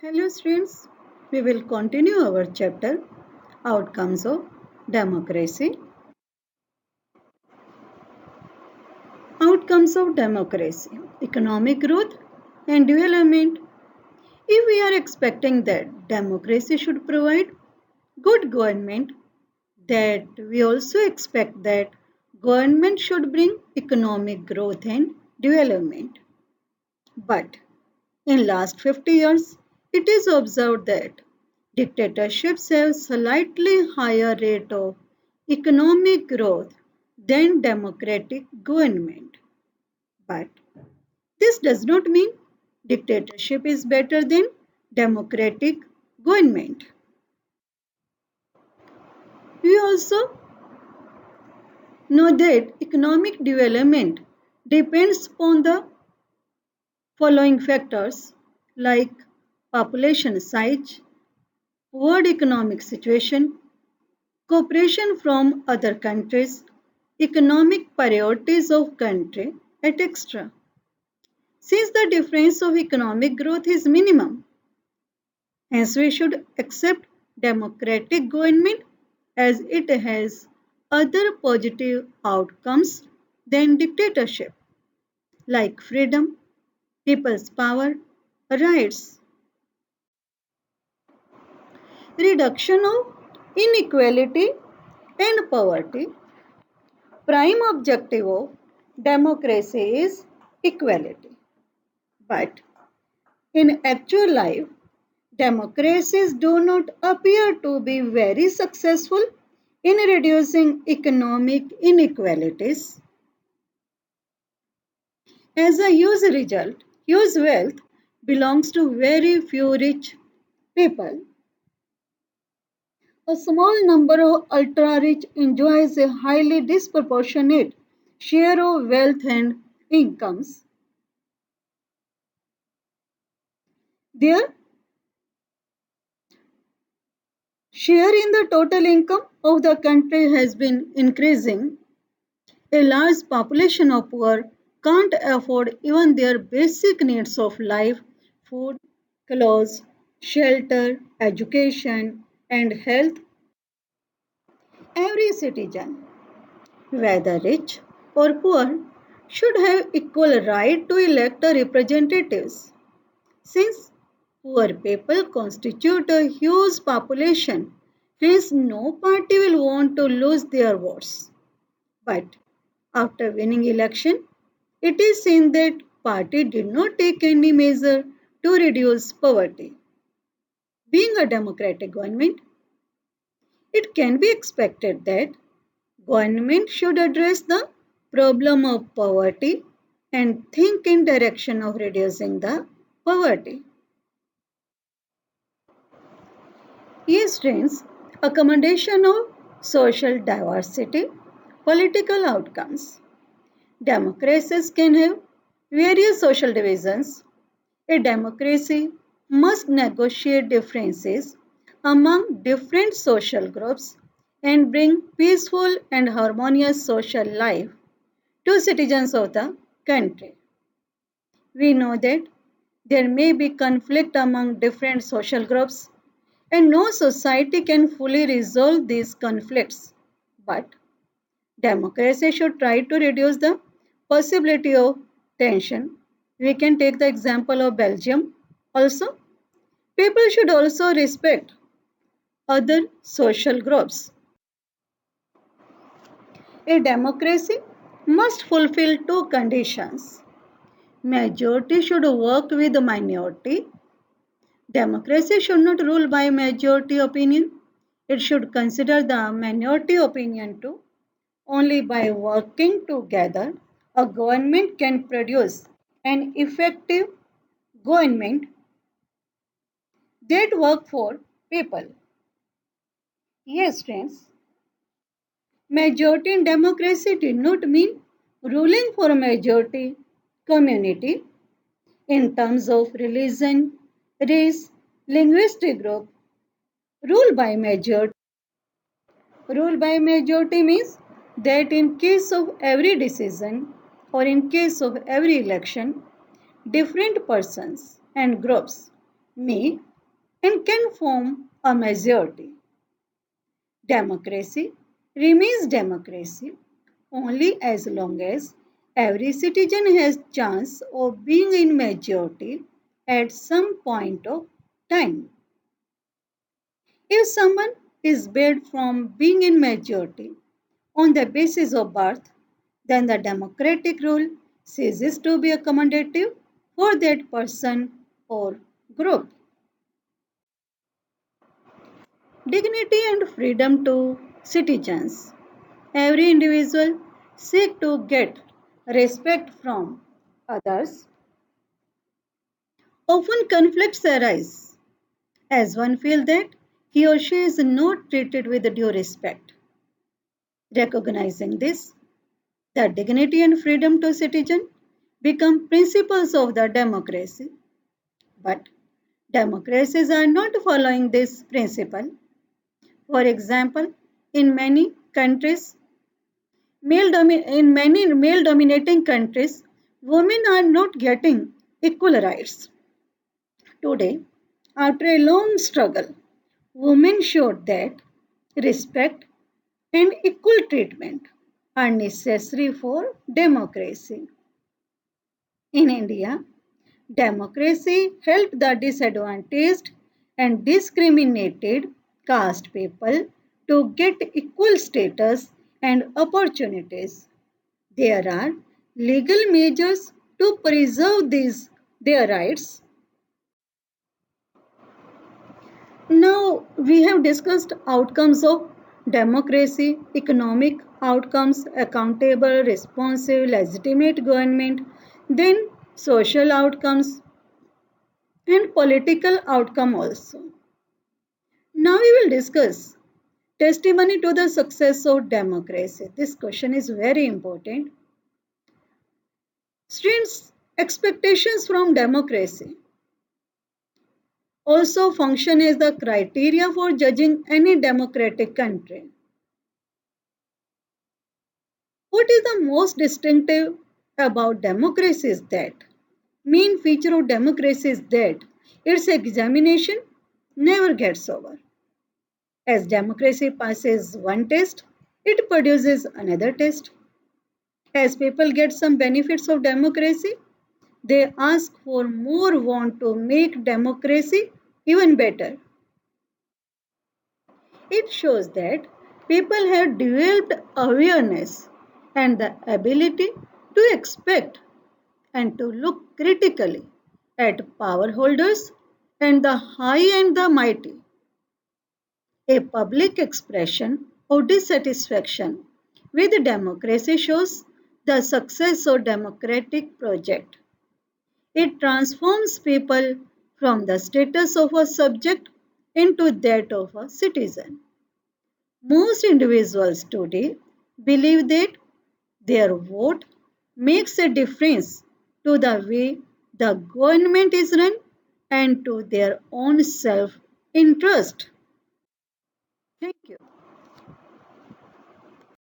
Hello students, we will continue our chapter Outcomes of Democracy. Outcomes of Democracy, Economic Growth and Development. If we are expecting that democracy should provide good government, that we also expect that government should bring economic growth and development. But in last 50 years, it is observed that dictatorships have slightly higher rate of economic growth than democratic government. But this does not mean dictatorship is better than democratic government. We also know that economic development depends upon the following factors like population size, world economic situation, cooperation from other countries, economic priorities of country, etc. Since the difference of economic growth is minimum, hence we should accept democratic government as it has other positive outcomes than dictatorship like freedom, people's power, rights, reduction of inequality and poverty. Prime objective of democracy is equality. But in actual life, democracies do not appear to be very successful in reducing economic inequalities. As a huge result, huge wealth belongs to very few rich people. A small number of ultra-rich enjoys a highly disproportionate share of wealth and incomes. Their share in the total income of the country has been increasing. A large population of poor can't afford even their basic needs of life, food, clothes, shelter, education, and health. Every citizen, whether rich or poor, should have equal right to elect representatives. Since poor people constitute a huge population, hence no party will want to lose their votes. But after winning election, it is seen that party did not take any measure to reduce poverty. Being a democratic government, it can be expected that government should address the problem of poverty and think in direction of reducing the poverty. Yes, friends, accommodation of social diversity, political outcomes. Democracies can have various social divisions. A democracy must negotiate differences among different social groups and bring peaceful and harmonious social life to citizens of the country. We know that there may be conflict among different social groups and no society can fully resolve these conflicts. But democracy should try to reduce the possibility of tension. We can take the example of Belgium. Also, people should also respect other social groups. A democracy must fulfill two conditions. Majority should work with the minority. Democracy should not rule by majority opinion. It should consider the minority opinion too. Only by working together, a government can produce an effective government that work for people. Yes, friends, majority in democracy did not mean ruling for a majority community in terms of religion, race, linguistic group. Rule by majority. Rule by majority means that in case of every decision or in case of every election, different persons and groups may and can form a majority. Democracy remains democracy only as long as every citizen has chance of being in majority at some point of time. If someone is barred from being in majority on the basis of birth, then the democratic rule ceases to be accommodative for that person or group. Dignity and freedom to citizens. Every individual seek to get respect from others. Often conflicts arise as one feels that he or she is not treated with due respect. Recognizing this, the dignity and freedom to citizen become principles of the democracy. But democracies are not following this principle. For example, in many countries, in many male dominating countries, women are not getting equal rights. Today, after a long struggle, women showed that respect and equal treatment are necessary for democracy. In India, democracy helped the disadvantaged and discriminated caste people to get equal status and opportunities. There are legal measures to preserve their rights. Now we have discussed outcomes of democracy, economic outcomes, accountable, responsive, legitimate government, then social outcomes and political outcome also. Now we will discuss testimony to the success of democracy. This question is very important. Students' expectations from democracy also function as the criteria for judging any democratic country. What is the most distinctive about democracy is that main feature of democracy is that its examination never gets over. As democracy passes one test, it produces another test. As people get some benefits of democracy, they ask for more, want to make democracy even better. It shows that people have developed awareness and the ability to expect and to look critically at power holders and the high and the mighty. A public expression of dissatisfaction with democracy shows the success of democratic project. It transforms people from the status of a subject into that of a citizen. Most individuals today believe that their vote makes a difference to the way the government is run and to their own self interest. Thank you.